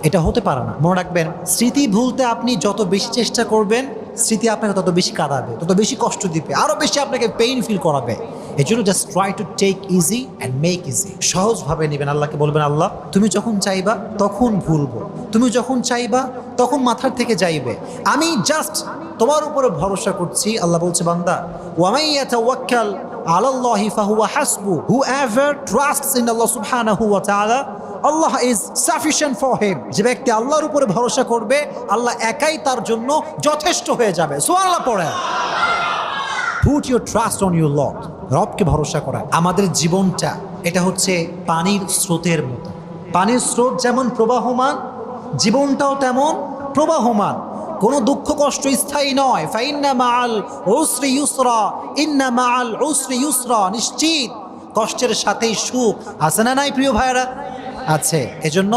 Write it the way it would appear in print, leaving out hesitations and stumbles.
এটা হতে পারে না। মনে রাখবেন, স্মৃতি ভুলতে আপনি যত বেশি চেষ্টা করবেন, স্মৃতি আপনাকে তত বেশি কাঁদাবে, তত বেশি কষ্ট দিবে, আরো বেশি আপনাকে পেইন ফিল করাবে। এই জন্য just try to take easy and make easy. সহজভাবে নেবেন। আল্লাহকে বলবেন, আল্লাহ তুমি যখন চাইবা তখন ভুলবো, তুমি যখন চাইবা তখন মাথার থেকে যাইবে, আমি জাস্ট তোমার উপরে ভরসা করছি। আল্লাহ বলছে, বান্দা ওয়ামাই ইয়াতাওয়াক্কাল আলাল্লাহি ফাহুয়া হাসবু, whoever trusts in Allah subhanahu wa ta'ala, Allah is sufficient for him। যে ব্যক্তি আল্লাহর উপরে ভরসা করবে, আল্লাহ একাই তার জন্য যথেষ্ট হয়ে যাবে। সুবহানাল্লাহ পড়ে। Put your trust on your Lord। রবকে ভরসা করা। আমাদের জীবনটা এটা হচ্ছে পানির স্রোতের মতো। পানির স্রোত যেমন প্রবাহমান, জীবনটাও তেমন প্রবাহমান। কোনো দুঃখ কষ্ট স্থায়ী নয়। ফাইন্না মাআল উসরি ইউসরা, ইন্না মাআল উসরি ইউসরা। নিশ্চিত কষ্টের সাথেই সুখ আছে না নাই প্রিয় ভাইরা? আছে। এজন্য